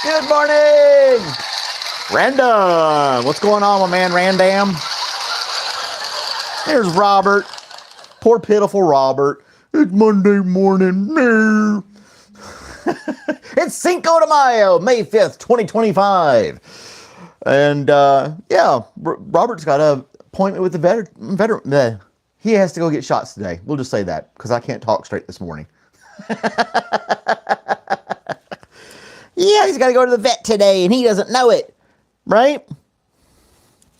Good morning! Random! What's going on, my man, Randam? There's Robert. Poor, pitiful Robert. It's Monday morning. No. It's Cinco de Mayo, May 5th, 2025. And, yeah, Robert's got an appointment with the veteran. He has to go get shots today. We'll just say that, because I can't talk straight this morning. Yeah, he's got to go to the vet today, and he doesn't know it. Right?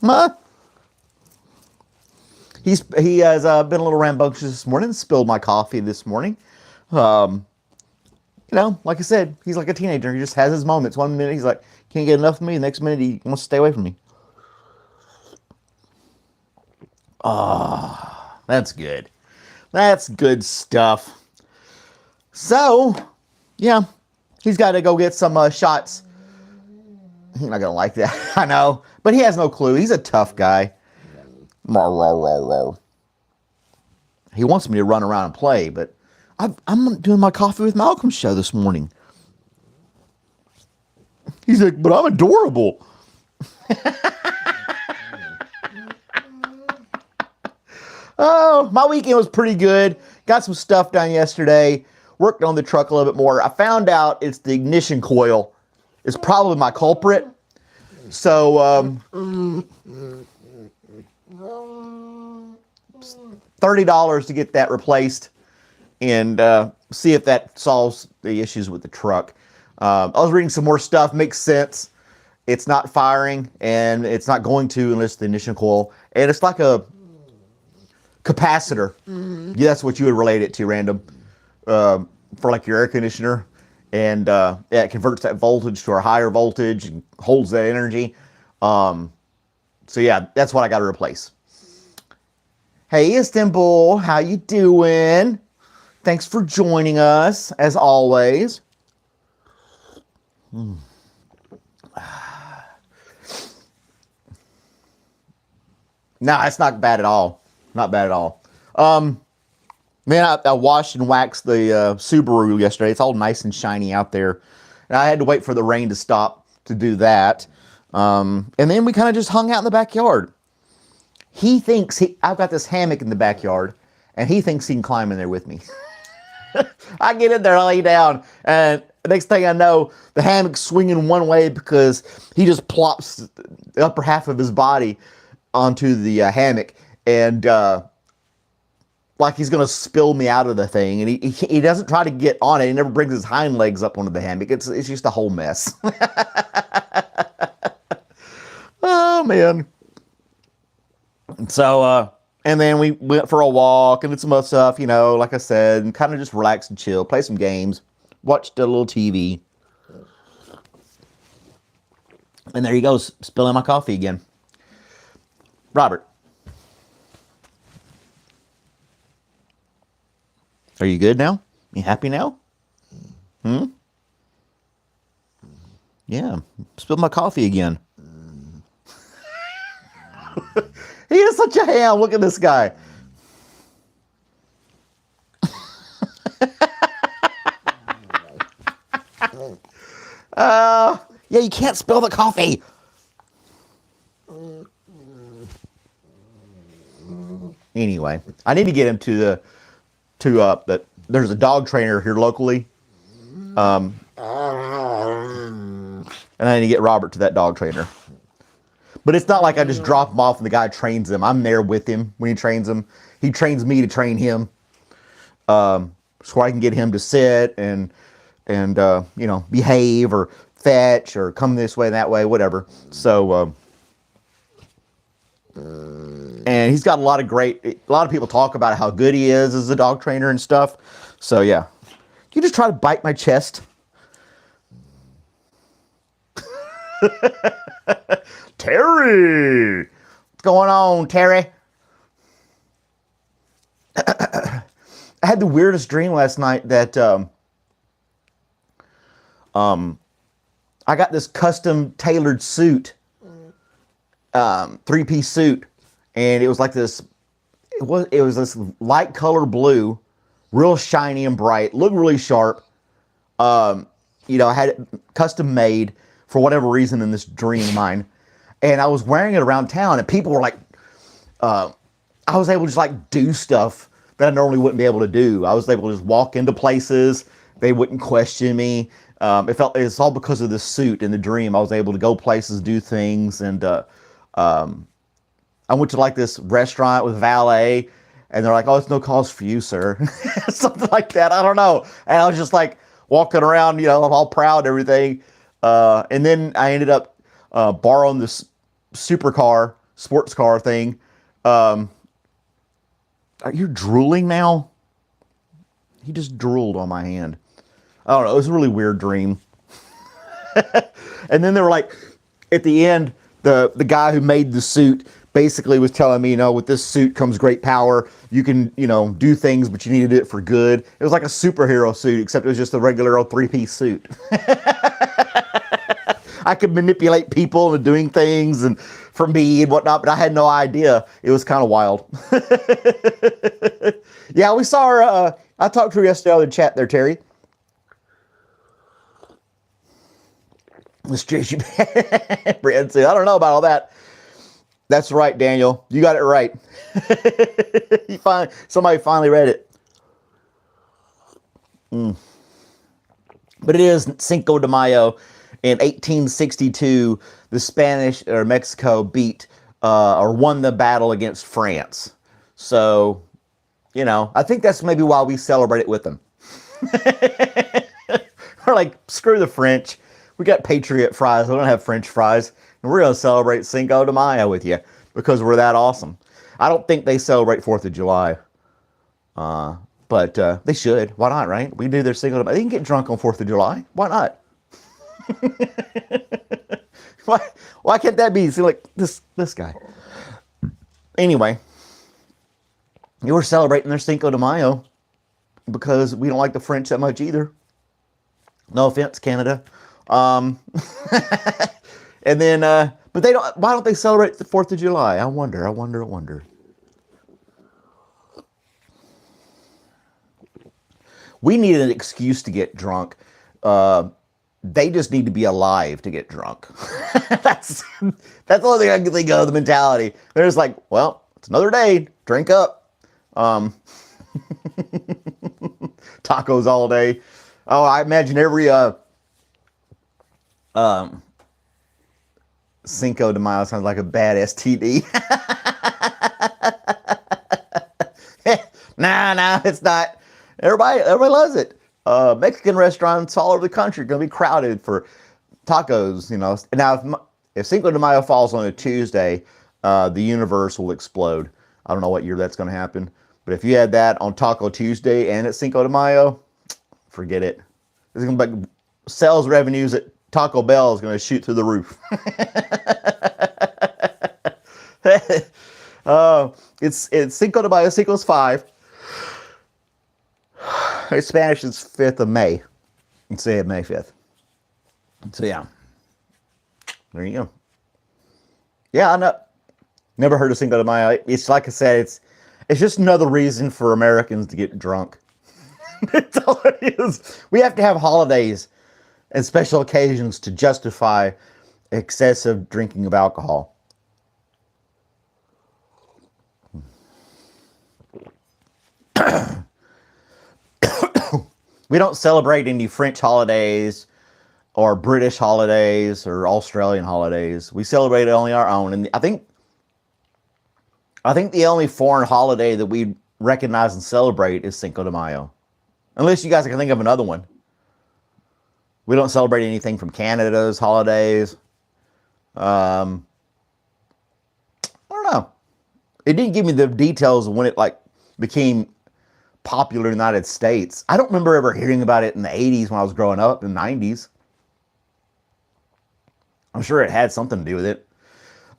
Huh? He has been a little rambunctious this morning, spilled my coffee this morning. You know, like I said, he's like a teenager. He just has his moments. One minute he's like, can't get enough of me. The next minute he wants to stay away from me. Ah, that's good. That's good stuff. So, yeah, he's got to go get some shots. He's not going to like that, I know. But he has no clue. He's a tough guy. He wants me to run around and play, but I'm doing my Coffee with Malcolm show this morning. He's like, but I'm adorable. Oh, my weekend was pretty good. Got some stuff done yesterday. Worked on the truck a little bit more. I found out it's the ignition coil. It's probably my culprit. So, $30 to get that replaced and see if that solves the issues with the truck. I was reading some more stuff. Makes sense. It's not firing, and it's not going to unless the ignition coil. And it's like a capacitor. Yeah, that's what you would relate it to, Random. For like your air conditioner. And yeah, it converts that voltage to a higher voltage and holds that energy. So yeah, that's what I got to replace. Hey, Istanbul, how you doing? Thanks for joining us, as always. No, it's not bad at all. Not bad at all. Man, I washed and waxed the Subaru yesterday. It's all nice and shiny out there. And I had to wait for the rain to stop to do that. And then we kind of just hung out in the backyard. He thinks I've got this hammock in the backyard, and he thinks he can climb in there with me. I get in there, I lay down, and the next thing I know, the hammock's swinging one way because he just plops the upper half of his body onto the hammock, and like he's going to spill me out of the thing. And he doesn't try to get on it. He never brings his hind legs up onto the hammock. It's just a whole mess. Oh, man. So, and then we went for a walk and did some other stuff, you know, like I said, and kind of just relax and chill, play some games, watched a little TV. And there he goes, spilling my coffee again. Robert. Are you good now? You happy now? Yeah. Spilled my coffee again. He is such a ham. Look at this guy. Yeah, you can't spill the coffee. Anyway, I need to get him to that. There's a dog trainer here locally. And I need to get Robert to that dog trainer. But it's not like I just drop him off and the guy trains him. I'm there with him when he trains him. He trains me to train him. So I can get him to sit and you know, behave or fetch or come this way and that way, whatever. So, and he's got a lot of people talk about how good he is as a dog trainer and stuff. So yeah. You just try to bite my chest. Terry! What's going on, Terry? I had the weirdest dream last night that I got this custom tailored suit, 3-piece suit, and it was like this. It was this light color blue, real shiny and bright, looked really sharp. I had it custom made for whatever reason in this dream of mine. And I was wearing it around town, and people were like, I was able to just like do stuff that I normally wouldn't be able to do. I was able to just walk into places. They wouldn't question me. It's all because of the suit in the dream. I was able to go places, do things. And I went to like this restaurant with valet, and they're like, "Oh, it's no cause for you, sir." Something like that. I don't know. And I was just like walking around, I'm all proud and everything. And then I ended up borrowing this sports car thing. Are you drooling now? He just drooled on my hand. I don't know. It was a really weird dream. And then they were like, at the end, the guy who made the suit basically was telling me, with this suit comes great power. You can, do things, but you need to do it for good. It was like a superhero suit, except it was just a regular old three-piece suit. I could manipulate people into doing things and for me and whatnot, but I had no idea. It was kind of wild. Yeah, we saw her. I talked to her yesterday on the chat there, Terry. Brad said, I don't know about all that. That's right, Daniel. You got it right. Somebody finally read it. But it is Cinco de Mayo. In 1862, the Spanish or Mexico beat or won the battle against France. So, I think that's maybe why we celebrate it with them. We're like, screw the French. We got Patriot fries. We don't have French fries. And we're going to celebrate Cinco de Mayo with you because we're that awesome. I don't think they celebrate 4th of July. But they should. Why not, right? We do their Cinco de Mayo. They can get drunk on 4th of July. Why not? Why can't that be? See, like this guy. Anyway, you were celebrating their Cinco de Mayo because we don't like the French that much either. No offense, Canada. And then, but they don't. Why don't they celebrate the 4th of July? I wonder. We need an excuse to get drunk. They just need to be alive to get drunk. That's the only thing I can think of, the mentality. They're just like, well, it's another day. Drink up. Tacos all day. Oh, I imagine every Cinco de Mayo sounds like a bad STD. Nah, it's not. Everybody loves it. Mexican restaurants all over the country are going to be crowded for tacos, Now, if Cinco de Mayo falls on a Tuesday, the universe will explode. I don't know what year that's going to happen. But if you had that on Taco Tuesday and it's Cinco de Mayo, forget it. It's going to be sales revenues at Taco Bell is going to shoot through the roof. It's Cinco de Mayo. Cinco's 5. In Spanish, it's 5th of May. Let's say May 5th. So, yeah. There you go. Yeah, never heard of Cinco de Mayo. It's like I said, it's just another reason for Americans to get drunk. That's all it is. We have to have holidays and special occasions to justify excessive drinking of alcohol. We don't celebrate any French holidays or British holidays or Australian holidays. We celebrate only our own. And I think the only foreign holiday that we recognize and celebrate is Cinco de Mayo. Unless you guys can think of another one. We don't celebrate anything from Canada's holidays. I don't know. It didn't give me the details of when it became popular in the United States. I don't remember ever hearing about it in the 80s when I was growing up, in the 90s. I'm sure it had something to do with it.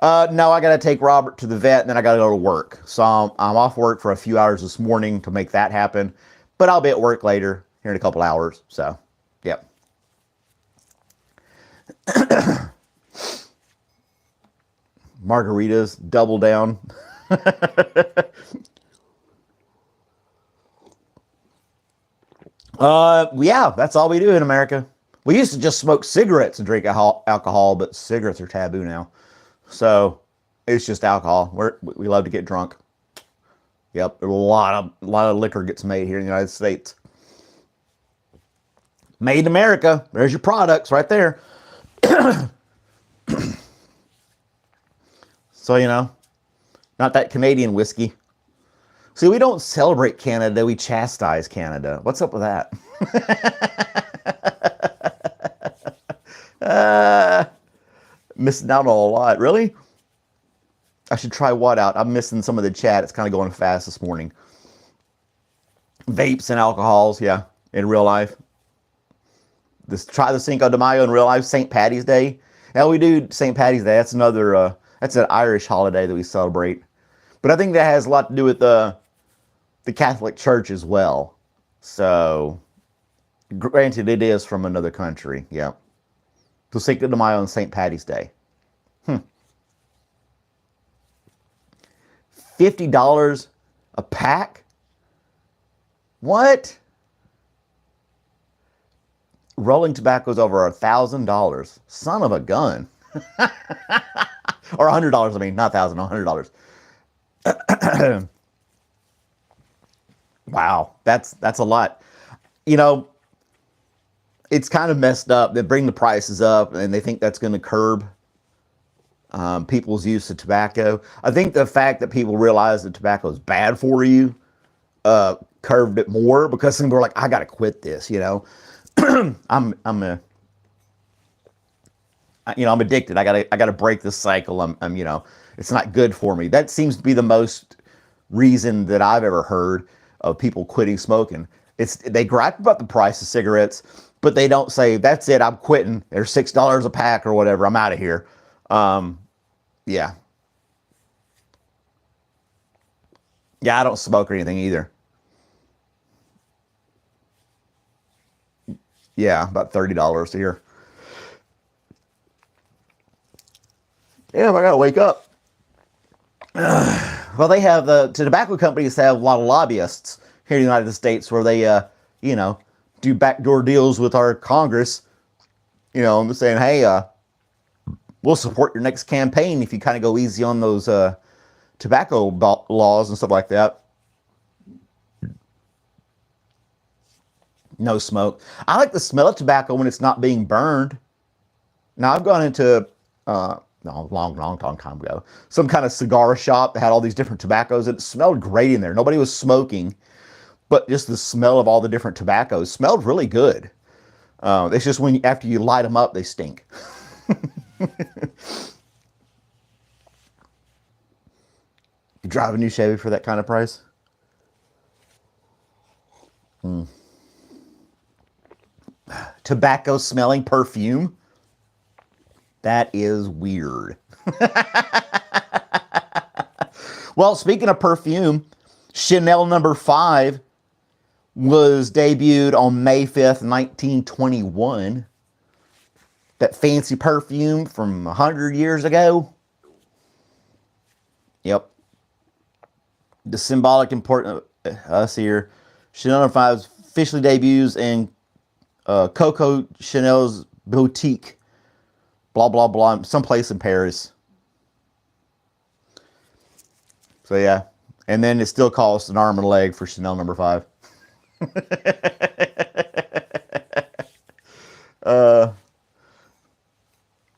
No, I got to take Robert to the vet, and then I got to go to work. So I'm off work for a few hours this morning to make that happen. But I'll be at work later, here in a couple hours. So, yep. Margaritas, double down. Yeah, that's all we do in America. We used to just smoke cigarettes and drink alcohol, but cigarettes are taboo now. So it's just alcohol. We love to get drunk. Yep, a lot of liquor gets made here in the United States. Made in America. There's your products right there. So, not that Canadian whiskey. See, we don't celebrate Canada. We chastise Canada. What's up with that? Missing out on a lot. Really? I should try what out? I'm missing some of the chat. It's kind of going fast this morning. Vapes and alcohols, yeah, in real life. Try the Cinco de Mayo in real life. St. Patty's Day. Now we do St. Patty's Day. That's another, that's an Irish holiday that we celebrate. But I think that has a lot to do with the Catholic Church as well. So, granted, it is from another country. Yeah. So Cinco de Mayo and St. Patty's Day. $50 a pack? What? Rolling tobacco's over $1,000. Son of a gun. Or $100, I mean, not $1,000, $100. Wow, that's a lot. It's kind of messed up. They bring the prices up, and they think that's going to curb people's use of tobacco. I think the fact that people realize that tobacco is bad for you curved it more, because some people are like, I got to quit this. I'm addicted. I gotta break this cycle. I'm it's not good for me. That seems to be the most reason that I've ever heard of people quitting smoking. They gripe about the price of cigarettes, but they don't say, that's it, I'm quitting. They're $6 a pack or whatever. I'm out of here. Yeah. Yeah, I don't smoke or anything either. Yeah, about $30 here. Yeah, I gotta wake up. Well, they have the tobacco companies have a lot of lobbyists here in the United States where they, do backdoor deals with our Congress, and they're saying, hey, we'll support your next campaign if you kind of go easy on those tobacco laws and stuff like that. No smoke. I like the smell of tobacco when it's not being burned. Now, I've gone into, long time ago, some kind of cigar shop that had all these different tobaccos, and it smelled great in there. Nobody was smoking, but just the smell of all the different tobaccos smelled really good. It's just after you light them up, they stink. You drive a new Chevy for that kind of price? Tobacco smelling perfume? That is weird. Well, speaking of perfume, Chanel No. 5 was debuted on May 5th, 1921. That fancy perfume from 100 years ago. Yep. The symbolic importance of us here. Chanel No. 5 officially debuts in Coco Chanel's boutique. Blah, blah, blah. Someplace in Paris. So, yeah. And then it still costs an arm and a leg for Chanel No. 5.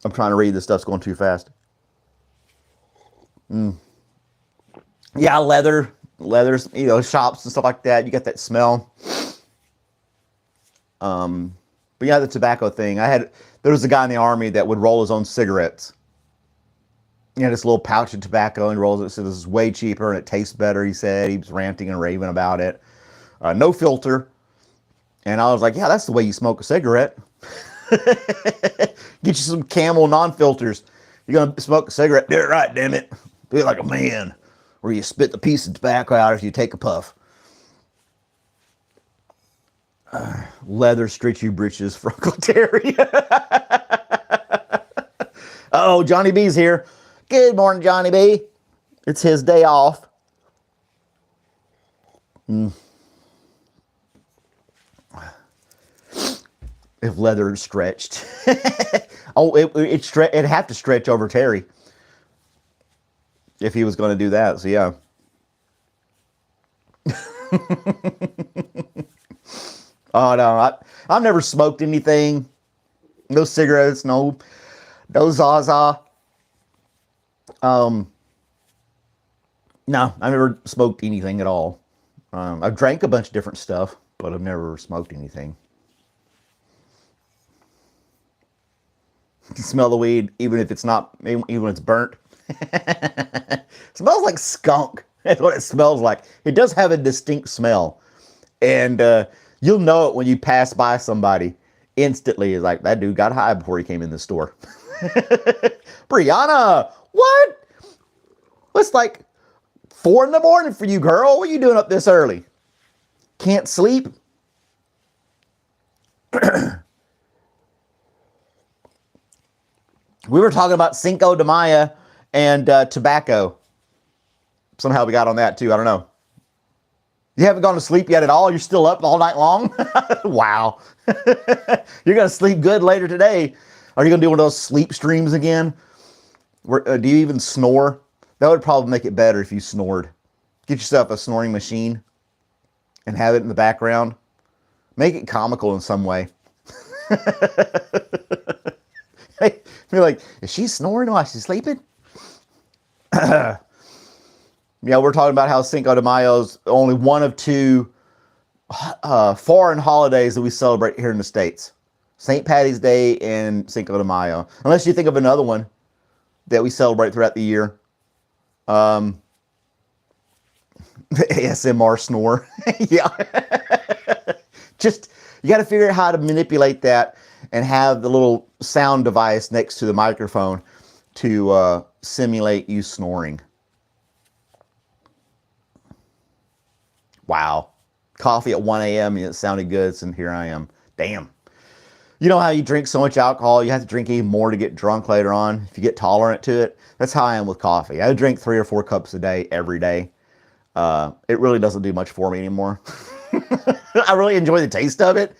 I'm trying to read. This stuff's going too fast. Yeah, leathers, shops and stuff like that. You get that smell. But yeah, the tobacco thing. There was a guy in the army that would roll his own cigarettes. He had this little pouch of tobacco and rolls it. So this is way cheaper and it tastes better, he said. He was ranting and raving about it. No filter. And I was like, yeah, that's the way you smoke a cigarette. Get you some Camel non-filters. You're going to smoke a cigarette, do it right, damn it. Do it like a man. Where you spit the piece of tobacco out after you take a puff. Leather stretchy breeches for Uncle Terry. Oh, Johnny B's here. Good morning, Johnny B. It's his day off. if leather stretched. Oh, it'd have to stretch over Terry if he was going to do that. So yeah. Oh no, I've never smoked anything. No cigarettes, no Zaza. No, I've never smoked anything at all. I've drank a bunch of different stuff, but I've never smoked anything. You can smell the weed, even if it's not, even when it's burnt. It smells like skunk. That's what it smells like. It does have a distinct smell. And you'll know it when you pass by somebody instantly. It's like, that dude got high before he came in the store. Brianna, what? It's like 4 a.m. for you, girl. What are you doing up this early? Can't sleep? We were talking about Cinco de Mayo and tobacco. Somehow we got on that too. I don't know. You haven't gone to sleep yet at all? You're still up all night long? Wow. You're going to sleep good later today. Are you going to do one of those sleep streams again? Do you even snore? That would probably make it better if you snored. Get yourself a snoring machine and have it in the background. Make it comical in some way. You're like, is she snoring while she's sleeping? Yeah, we're talking about how Cinco de Mayo is only one of 2 foreign holidays that we celebrate here in the States. St. Patty's Day and Cinco de Mayo. Unless you think of another one that we celebrate throughout the year. The ASMR snore. Yeah. Just, you got to figure out how to manipulate that and have the little sound device next to the microphone to simulate you snoring. Wow. Coffee at 1 a.m. and it sounded good, and here I am. Damn. You know how you drink so much alcohol, you have to drink even more to get drunk later on, if you get tolerant to it? That's how I am with coffee. I drink 3 or 4 cups a day, every day. It really doesn't do much for me anymore. I really enjoy the taste of it.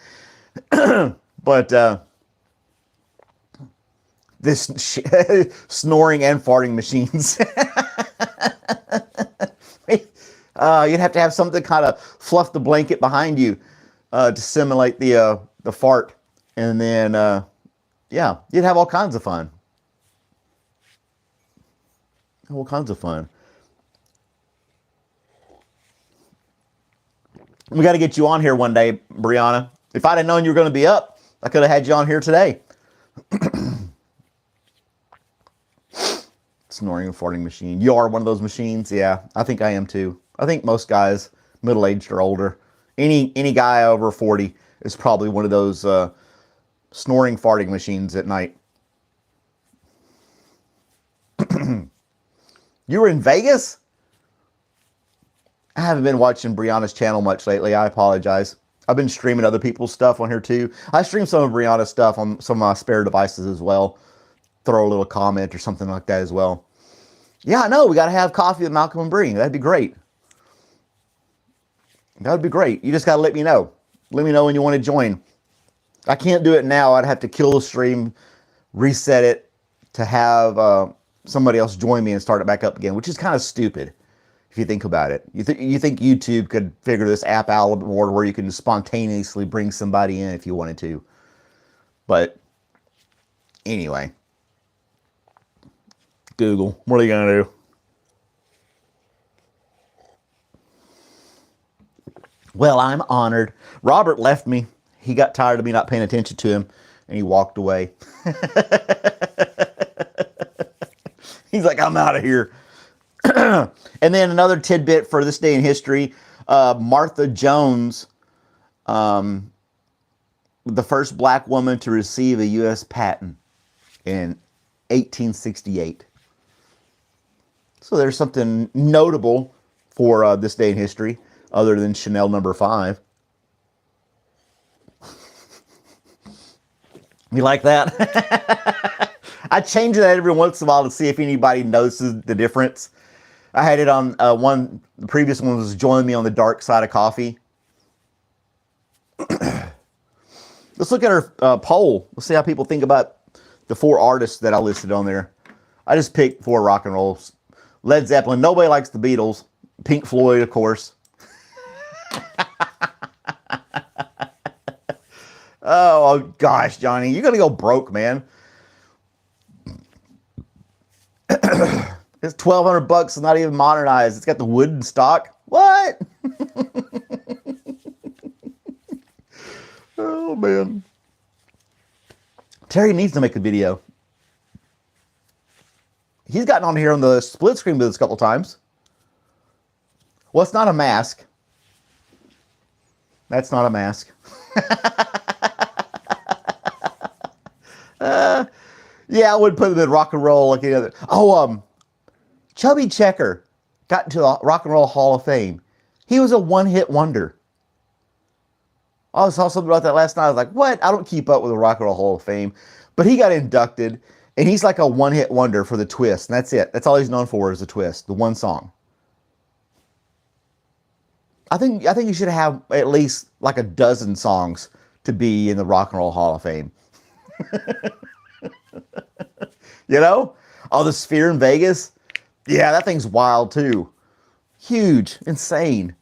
But this snoring and farting machines. You'd have to have something kind of fluff the blanket behind you to simulate the fart. And then, yeah, you'd have all kinds of fun. All kinds of fun. We got to get you on here one day, Brianna. If I'd have known you were going to be up, I could have had you on here today. Snoring and farting machine. You are one of those machines? Yeah, I think I am too. I think most guys, middle-aged or older, any guy over 40 is probably one of those snoring, farting machines at night. You were in Vegas? I haven't been watching Brianna's channel much lately. I apologize. I've been streaming other people's stuff on here too. I stream some of Brianna's stuff on some of my spare devices as well. Throw a little comment or something like that as well. Yeah, I know. We got to have coffee with Malcolm and Bree. That'd be great. That would be great. You just got to let me know. Let me know when you want to join. I can't do it now. I'd have to kill the stream, reset it to have somebody else join me and start it back up again, which is kind of stupid if you think about it. You think YouTube could figure this app out a little bit more where you can spontaneously bring somebody in if you wanted to. But anyway. Google. What are you going to do? Well, I'm honored. Robert left me. He got tired of me not paying attention to him, and he walked away. He's like, I'm out of here. And then another tidbit for this day in history. Martha Jones, the first black woman to receive a U.S. patent in 1868. So there's something notable for this day in history, other than Chanel number 5. You like that? I change that every once in a while to see if anybody notices the difference. I had it on the previous one was Join Me on the Dark Side of Coffee. Let's look at our poll. Let's see how people think about the 4 artists that I listed on there. I just picked 4 rock and rolls. Led Zeppelin. Nobody likes the Beatles. Pink Floyd, of course. Oh, gosh, Johnny. You're going to go broke, man. It's $1,200. It's not even modernized. It's got the wooden stock. What? Oh, man. Terry needs to make a video. He's gotten on here on the split screen with us a couple times. Well, it's not a mask. That's not a mask. Yeah, I would put him in rock and roll like any other. Oh, Chubby Checker got into the Rock and Roll Hall of Fame. He was a one-hit wonder. I saw something about that last night. I was like, what? I don't keep up with the Rock and Roll Hall of Fame. But he got inducted, and he's like a one-hit wonder for the Twist, and that's it. That's all he's known for is the Twist, the one song. I think you should have at least like a dozen songs to be in the Rock and Roll Hall of Fame. You know? Oh, the Sphere in Vegas? Yeah, that thing's wild too. Huge. Insane.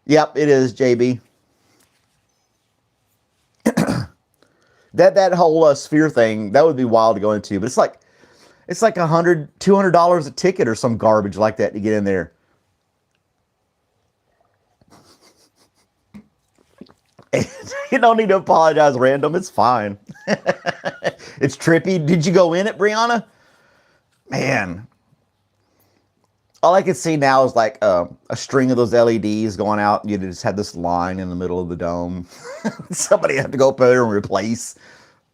Yep, it is, JB. That whole Sphere thing, that would be wild to go into. But it's like $100, $200 a ticket or some garbage like that to get in there. You don't need to apologize, Random. It's fine. It's trippy. Did you go in it, Brianna? Man. All I can see now is like a string of those LEDs going out. And you just had this line in the middle of the dome. Somebody had to go up there and replace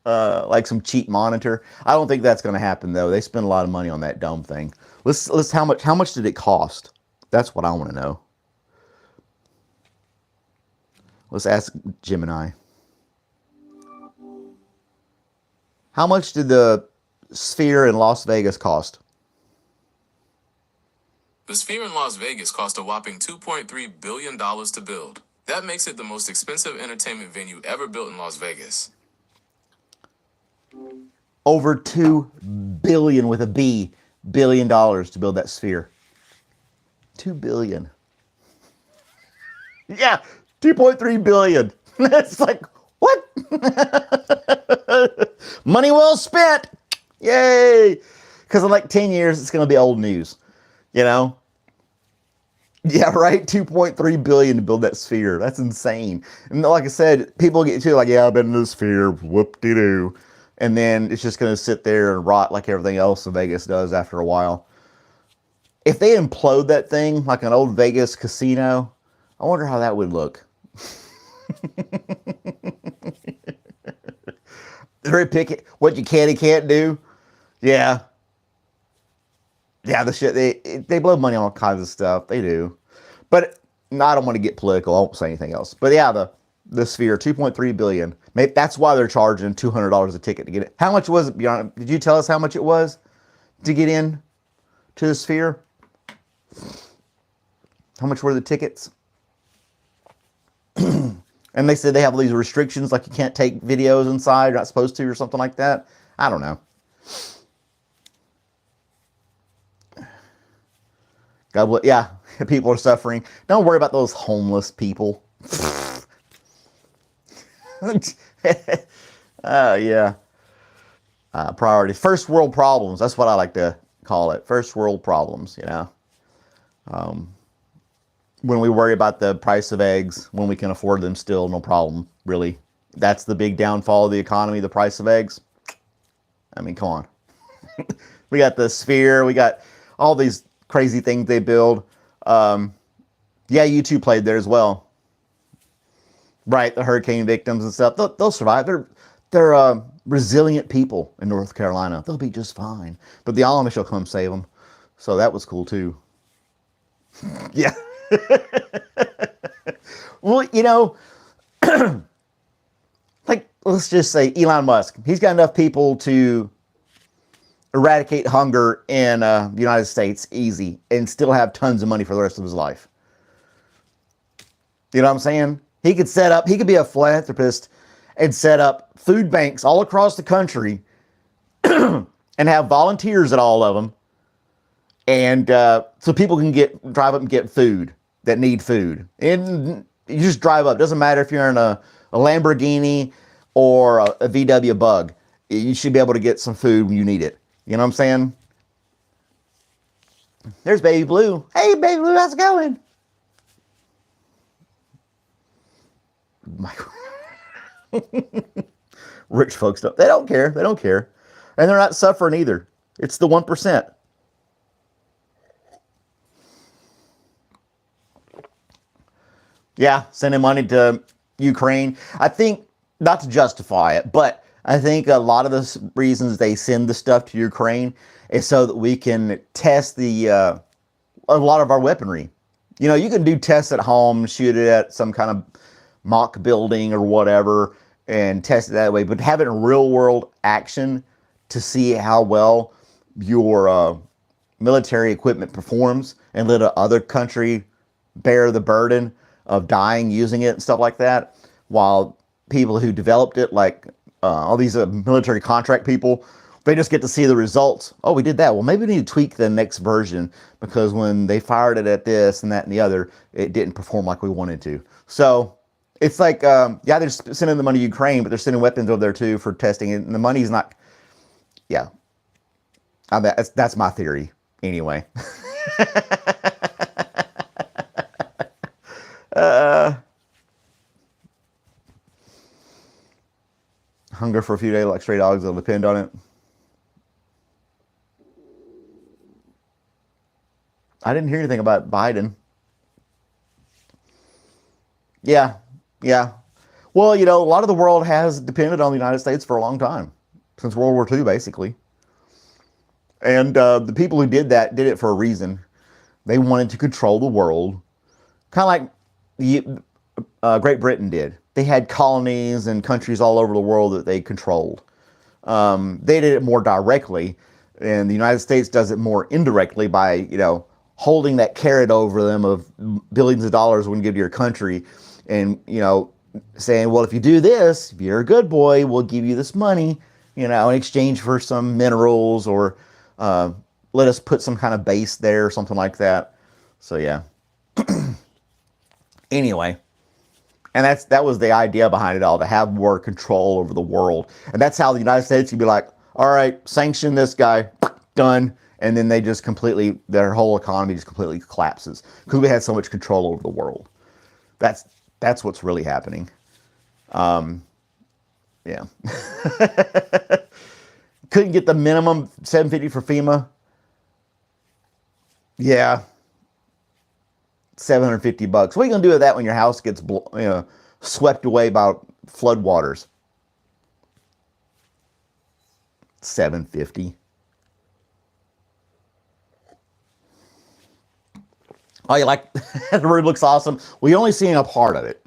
like some cheap monitor. I don't think that's going to happen though. They spend a lot of money on that dome thing. Let's how much did it cost? That's what I want to know. Let's ask Gemini. How much did the Sphere in Las Vegas cost? The Sphere in Las Vegas cost a whopping $2.3 billion to build. That makes it the most expensive entertainment venue ever built in Las Vegas. Over $2 billion with a B, billion dollars to build that Sphere. $2 billion. Yeah, $2.3 billion. It's like, what? Money well spent. Yay. Because in like 10 years, it's going to be old news. You know? Yeah, right? $2.3 billion to build that Sphere. That's insane. And like I said, people get to like, yeah, I've been in the Sphere. Whoop-de-doo. And then it's just going to sit there and rot like everything else in Vegas does after a while. If they implode that thing like an old Vegas casino, I wonder how that would look. Very picky. What you can and can't do. Yeah. Yeah, the shit. They blow money on all kinds of stuff. They do. But no, I don't want to get political. I won't say anything else. But yeah, the Sphere, $2.3 billion. Maybe that's why they're charging $200 a ticket to get it. How much was it, Beyond? Did you tell us how much it was to get in to the Sphere? How much were the tickets? And they said they have all these restrictions, like you can't take videos inside, you're not supposed to, or something like that. I don't know. God bless. Yeah, people are suffering. Don't worry about those homeless people. Yeah. Priorities. First world problems. That's what I like to call it. First world problems, you know. When we worry about the price of eggs, when we can afford them still, no problem, really. That's the big downfall of the economy, the price of eggs. I mean, come on. We got the Sphere. We got all these crazy things they build. Yeah, U2 played there as well. Right, the hurricane victims and stuff. They'll survive. They're resilient people in North Carolina. They'll be just fine. But the Amish will come save them. So that was cool too. Yeah. Well, you know, like, let's just say Elon Musk. He's got enough people to eradicate hunger in the United States easy and still have tons of money for the rest of his life. You know what I'm saying? He could be a philanthropist and set up food banks all across the country and have volunteers at all of them. And so people can drive up and get food that need food. And you just drive up. Doesn't matter if you're in a Lamborghini or a VW Bug. You should be able to get some food when you need it. You know what I'm saying? There's Baby Blue. Hey, Baby Blue, how's it going? Rich folks don't. They don't care. They don't care. And they're not suffering either. It's the 1%. Yeah, sending money to Ukraine. I think, not to justify it, but I think a lot of the reasons they send the stuff to Ukraine is so that we can test a lot of our weaponry. You know, you can do tests at home, shoot it at some kind of mock building or whatever, and test it that way. But having real world action to see how well your military equipment performs and let another country bear the burden of dying using it and stuff like that, while people who developed it, like all these military contract people, they just get to see the results. Oh, we did that. Well, maybe we need to tweak the next version because when they fired it at this and that and the other, it didn't perform like we wanted to. So it's like, yeah, they're sending the money to Ukraine, but they're sending weapons over there too for testing it. And the money's not, yeah. That's my theory anyway. Hunger for a few days like stray dogs, it'll depend on it. I didn't hear anything about Biden. Yeah, yeah. Well, you know, a lot of the world has depended on the United States for a long time, since World War II, basically. And the people who did that did it for a reason. They wanted to control the world, kind of like Great Britain did. They had colonies and countries all over the world that they controlled. They did it more directly, and the United States does it more indirectly by, you know, holding that carrot over them of billions of dollars when you give to your country, and, you know, saying, well, if you do this, if you're a good boy, we'll give you this money, you know, in exchange for some minerals, or let us put some kind of base there or something like that. So yeah. Anyway, and that was the idea behind it all, to have more control over the world. And that's how the United States could be like, all right, sanction this guy, done. And then they just completely, their whole economy just completely collapses because we had so much control over the world. That's what's really happening. Yeah. Couldn't get the minimum $750 for FEMA. Yeah. $750. What are you gonna do with that when your house gets swept away by floodwaters? $750. Oh, you like the room looks awesome. We only seen a part of it.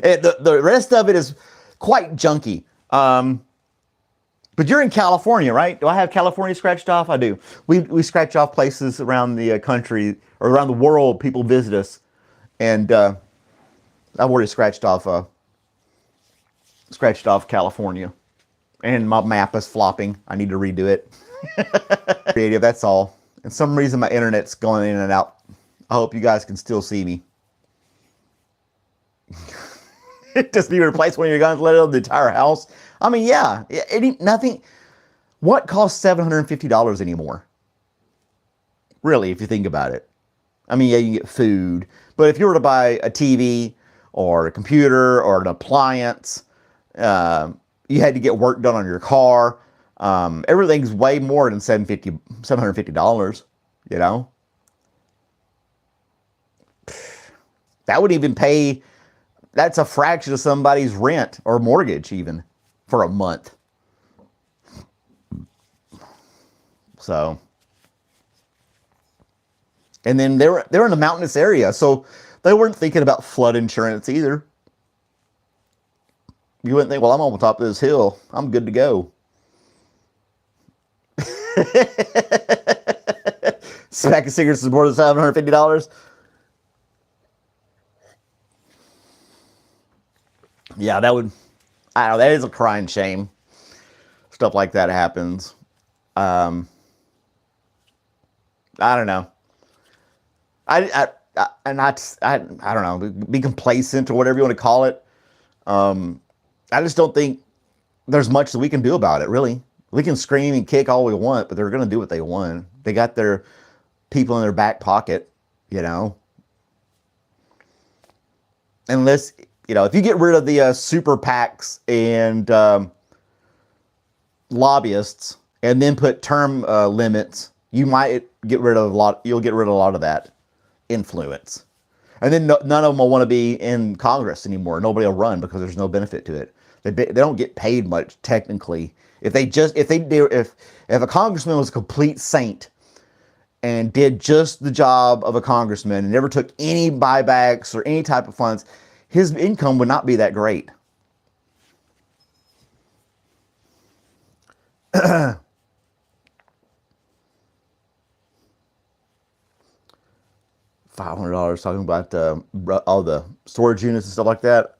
The rest of it is quite junky. But you're in California, right? Do I have California scratched off? I do. We scratch off places around the country or around the world. People visit us, and I've already scratched off California, and my map is flopping. I need to redo it. Creative. That's all. And some reason my internet's going in and out. I hope you guys can still see me. Just need to replace one of your guns, let it on the entire house. I mean, yeah, it ain't nothing. What costs $750 anymore? Really, if you think about it. I mean, yeah, you can get food, but if you were to buy a TV or a computer or an appliance, you had to get work done on your car. Everything's way more than $750, you know? That would even pay, that's a fraction of somebody's rent or mortgage even for a month. So, and then they're in a mountainous area, so they weren't thinking about flood insurance either. You wouldn't think, well, I'm on the top of this hill, I'm good to go. Pack of cigarettes is more than $750. Yeah, that would, I don't know, that is a crying shame. Stuff like that happens. Um, I don't know. I'm not, I don't know, be complacent or whatever you want to call it. I just don't think there's much that we can do about it, really. We can scream and kick all we want, but they're going to do what they want. They got their people in their back pocket, you know. Unless, you know, if you get rid of the super PACs and lobbyists and then put term limits, you might get rid of a lot. You'll get rid of a lot of that influence. And then none of them will want to be in Congress anymore. Nobody will run because there's no benefit to it. They don't get paid much technically. If a congressman was a complete saint and did just the job of a congressman and never took any buybacks or any type of funds, his income would not be that great. $500 talking about all the storage units and stuff like that.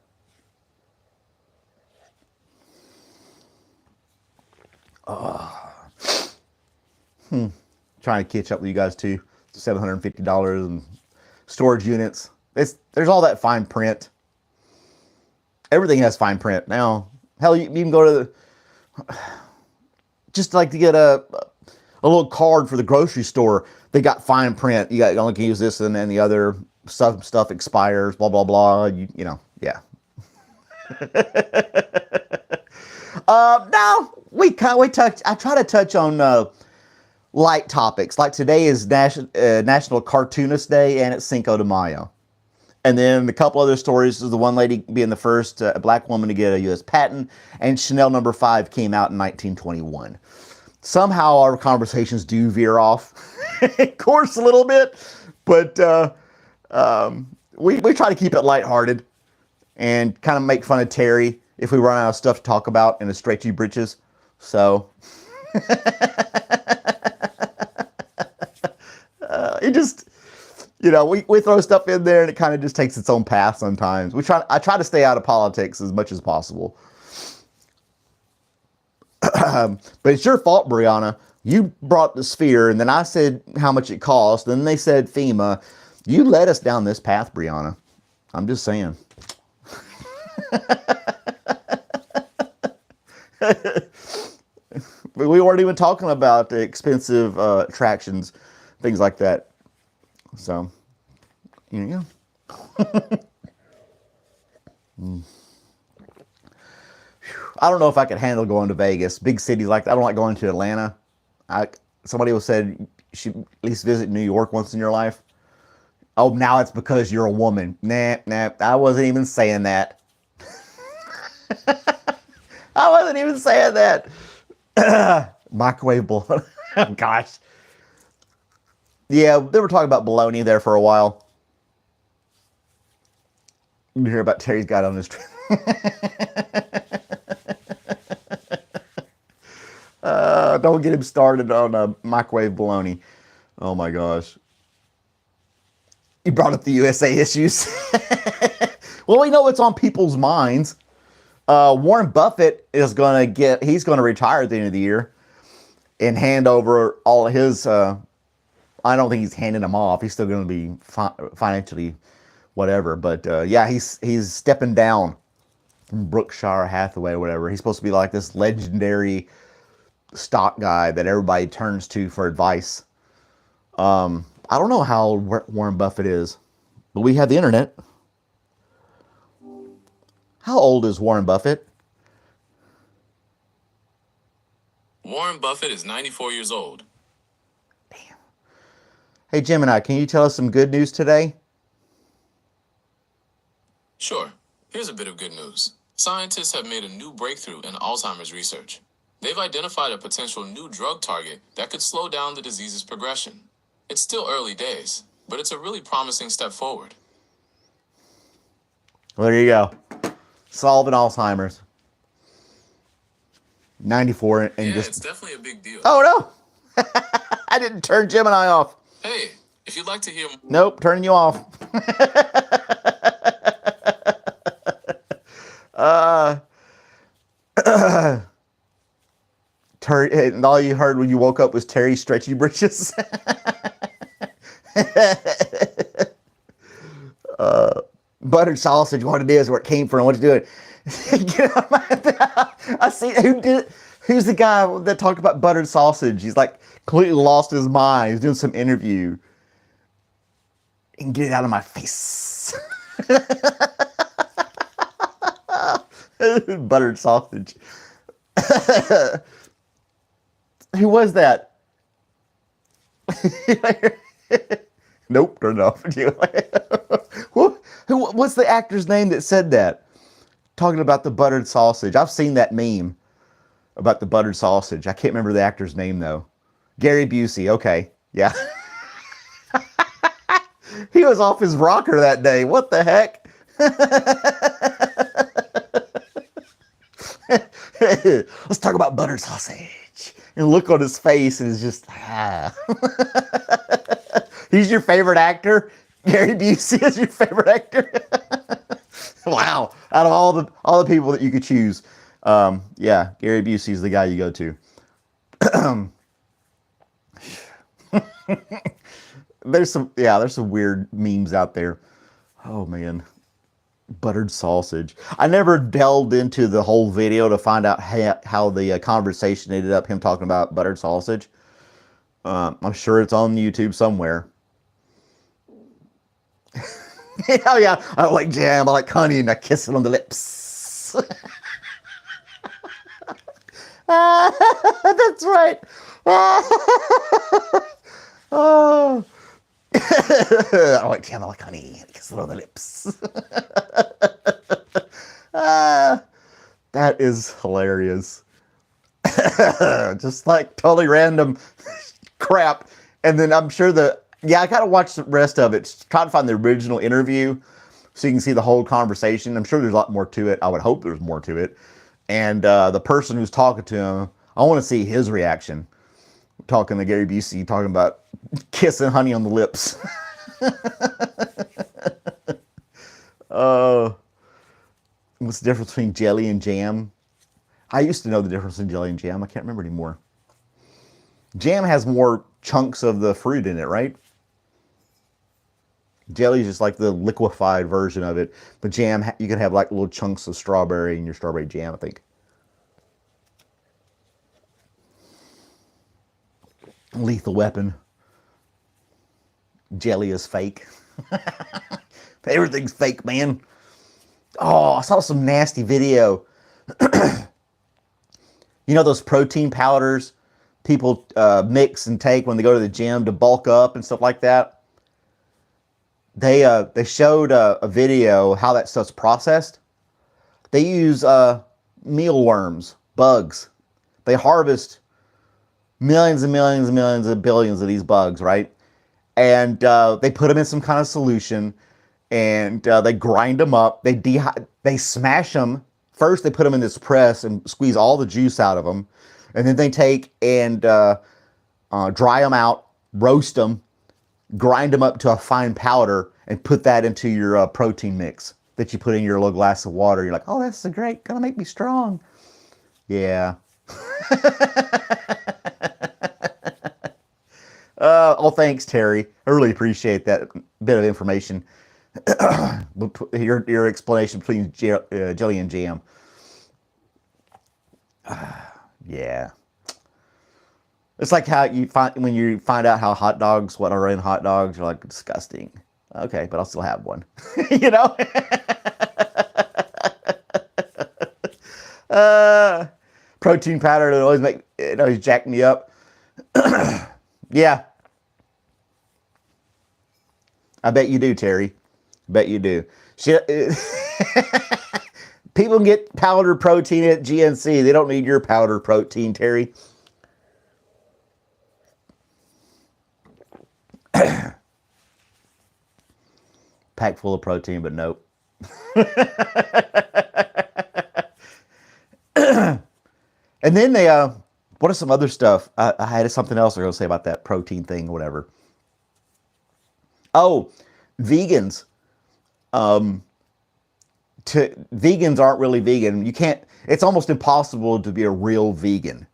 Trying to catch up with you guys too. $750 and storage units. There's all that fine print. Everything has fine print now. Hell, you can go to just like to get a little card for the grocery store. They got fine print. You only can use this and then the other stuff expires. Blah blah blah. You know, yeah. Now we touch. I try to touch on light topics. Like today is National Cartoonist Day and it's Cinco de Mayo. And then a couple other stories is the one lady being the first black woman to get a U.S. patent, and Chanel No. 5 came out in 1921. Somehow our conversations do veer off course a little bit, but we try to keep it lighthearted and kind of make fun of Terry if we run out of stuff to talk about in the stretchy britches. So it just, you know, we throw stuff in there and it kind of just takes its own path sometimes. I try to stay out of politics as much as possible. But it's your fault, Brianna. You brought the sphere, and then I said how much it cost. Then they said FEMA. You led us down this path, Brianna. I'm just saying. We weren't even talking about the expensive attractions, things like that. So, you know. I don't know if I could handle going to Vegas. Big cities like that. I don't like going to Atlanta. Somebody was said you should at least visit New York once in your life. Oh, now it's because you're a woman. Nah, I wasn't even saying that. I wasn't even saying that. Microwave baloney. Oh, gosh. Yeah, they were talking about baloney there for a while. You hear about Terry's got on his trip. Don't get him started on microwave baloney. Oh my gosh. You brought up the USA issues. Well, we know what's on people's minds. Warren Buffett he's going to retire at the end of the year and hand over all of his, I don't think he's handing them off. He's still going to be financially whatever. But yeah, he's stepping down from Berkshire Hathaway or whatever. He's supposed to be like this legendary stock guy that everybody turns to for advice. I don't know how Warren Buffett is, but we have the internet. How old is Warren Buffett? Warren Buffett is 94 years old. Damn. Hey, Gemini, can you tell us some good news today? Sure. Here's a bit of good news. Scientists have made a new breakthrough in Alzheimer's research. They've identified a potential new drug target that could slow down the disease's progression. It's still early days, but it's a really promising step forward. Well, there you go. Solving Alzheimer's. 94 and just... it's definitely a big deal. Oh, no. I didn't turn Gemini off. Hey, if you'd like to hear... Nope, turning you off. Uh, and all you heard when you woke up was Terry stretchy britches. Buttered sausage, what it is, where it came from, what to do it. Get out my, I see who's the guy that talked about buttered sausage? He's like completely lost his mind. He's doing some interview. And get it out of my face. Buttered sausage. Who was that? Nope, turn it off. What's the actor's name that said that? Talking about the buttered sausage. I've seen that meme about the buttered sausage. I can't remember the actor's name though. Gary Busey. Okay, yeah. He was off his rocker that day. What the heck? Let's talk about buttered sausage. And look on his face and it's just, He's your favorite actor? Gary Busey is your favorite actor? Wow. Out of all the people that you could choose. Yeah, Gary Busey is the guy you go to. There's some weird memes out there. Oh man. Buttered sausage. I never delved into the whole video to find out how the conversation ended up him talking about buttered sausage. I'm sure it's on YouTube somewhere. Oh yeah, I don't like jam, I like honey, and I kiss it on the lips. That's right. Oh. I don't like jam, I like honey, and I kiss it on the lips. That is hilarious. Just like totally random crap. And then I'm sure I gotta watch the rest of it. Try to find the original interview so you can see the whole conversation. I'm sure there's a lot more to it. I would hope there's more to it. And the person who's talking to him, I want to see his reaction. Talking to Gary Busey, talking about kissing honey on the lips. What's the difference between jelly and jam? I used to know the difference in jelly and jam. I can't remember anymore. Jam has more chunks of the fruit in it, right? Jelly is just like the liquefied version of it. But jam, you can have like little chunks of strawberry in your strawberry jam, I think. Lethal Weapon. Jelly is fake. Everything's fake, man. Oh, I saw some nasty video. You know those protein powders people mix and take when they go to the gym to bulk up and stuff like that? They showed a video how that stuff's processed. They use mealworms, bugs. They harvest millions and millions and millions and billions of these bugs, right? And they put them in some kind of solution, and they grind them up. They smash them. First, they put them in this press and squeeze all the juice out of them. And then they take and dry them out, roast them, grind them up to a fine powder, and put that into your protein mix that you put in your little glass of water. You're like, oh, that's so great. Gonna make me strong. Yeah. Oh, thanks, Terry. I really appreciate that bit of information. Your explanation between jelly and jam. Yeah. It's like how when you find out how hot dogs, what are in hot dogs, you're like, disgusting. Okay, but I'll still have one. You know? Protein powder that always jack me up. Yeah. I bet you do, Terry. Bet you do. People get powdered protein at GNC. They don't need your powdered protein, Terry. Packed full of protein, but nope. And then they, what are some other stuff? I had something else I was going to say about that protein thing or whatever. Oh, vegans vegans aren't really vegan. You can't. It's almost impossible to be a real vegan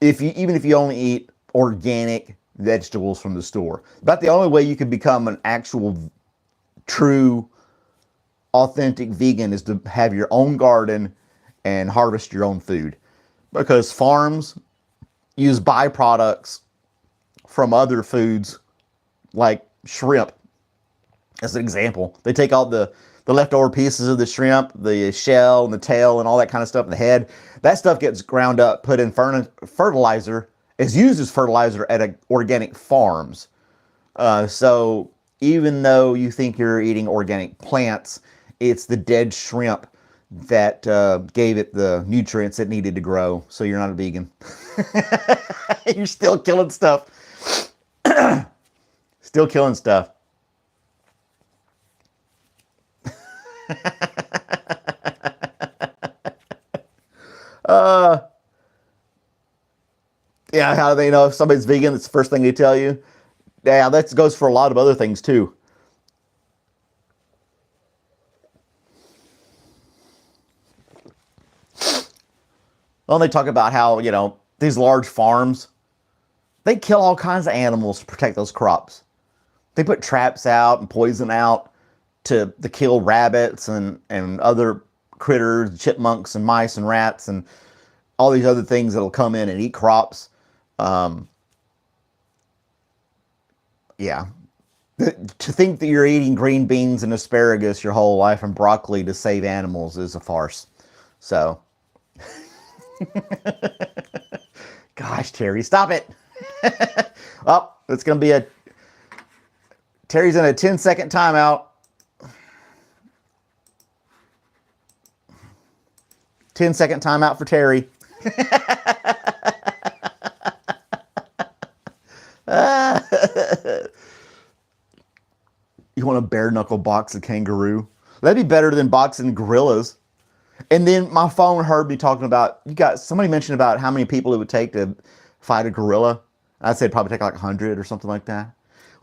even if you only eat organic vegetables from the store. About the only way you can become an actual, true, authentic vegan is to have your own garden and harvest your own food, because farms use byproducts from other foods like shrimp as an example. They take all the leftover pieces of the shrimp, the shell and the tail and all that kind of stuff, and the head. That stuff gets ground up, put in fertilizer, is used as fertilizer at organic farms. So even though you think you're eating organic plants, it's the dead shrimp that gave it the nutrients it needed to grow. So you're not a vegan. You're still killing stuff. Still killing stuff. Yeah, how do they know if somebody's vegan? It's the first thing they tell you. Yeah, that goes for a lot of other things too. Well, they talk about how, these large farms, they kill all kinds of animals to protect those crops. They put traps out and poison out to kill rabbits and other critters, chipmunks and mice and rats and all these other things that'll come in and eat crops. Yeah. To think that you're eating green beans and asparagus your whole life and broccoli to save animals is a farce. So, gosh, Terry, stop it. Oh, it's going to be Terry's in a 10-second timeout. 10-second timeout for Terry. You want a bare knuckle box a kangaroo? That'd be better than boxing gorillas. And then my phone heard me talking about, somebody mentioned about how many people it would take to fight a gorilla. I'd say it'd probably take like 100 or something like that.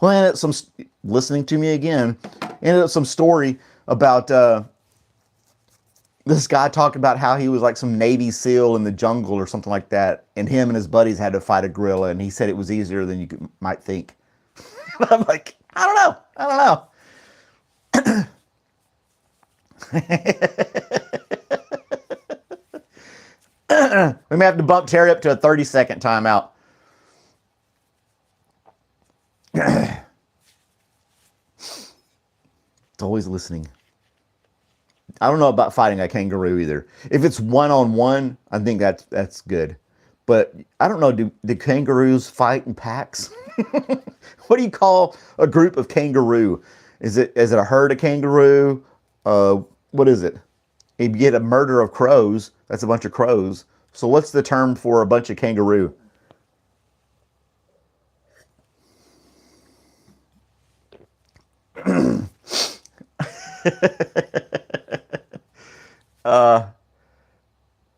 Well, I ended up listening to me again, ended up some story about this guy talking about how he was like some Navy SEAL in the jungle or something like that, and him and his buddies had to fight a gorilla, and he said it was easier than you might think. I'm like, I don't know. We may have to bump Terry up to a 30-second timeout. It's always listening. I don't know about fighting a kangaroo either. If it's one-on-one, I think that's good. But I don't know, do kangaroos fight in packs? What do you call a group of kangaroo? Is it a herd of kangaroo? What is it? If you get a murder of crows, that's a bunch of crows. So what's the term for a bunch of kangaroo?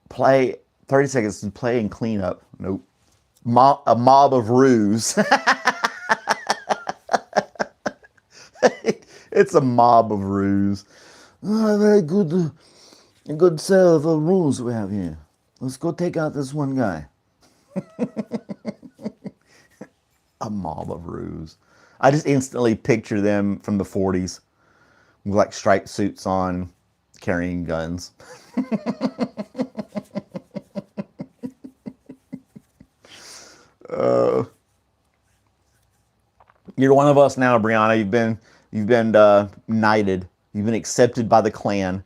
Play 30 seconds to play and clean up. Nope. A mob of ruse. It's a mob of ruse. Very good set of rules we have here. Let's go take out this one guy. A mob of ruse. I just instantly picture them from the 40s with like striped suits on, carrying guns. You're one of us now, Brianna. You've been knighted. You've been accepted by the clan.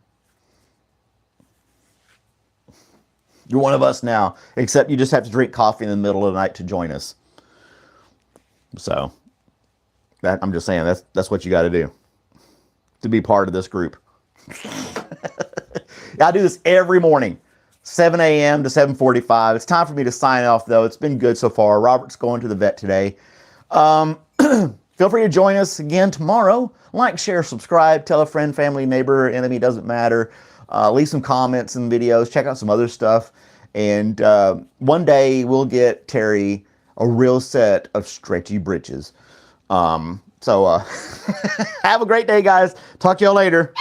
You're one of us now, except you just have to drink coffee in the middle of the night to join us. So, I'm just saying that's what you got to do to be part of this group. I do this every morning, 7 a.m. to 7:45. It's time for me to sign off, though. It's been good so far. Robert's going to the vet today. Feel free to join us again tomorrow. Like, share, subscribe, tell a friend, family, neighbor, enemy, doesn't matter. Leave some comments and videos. Check out some other stuff. And one day we'll get Terry a real set of stretchy britches. Have a great day, guys. Talk to y'all later.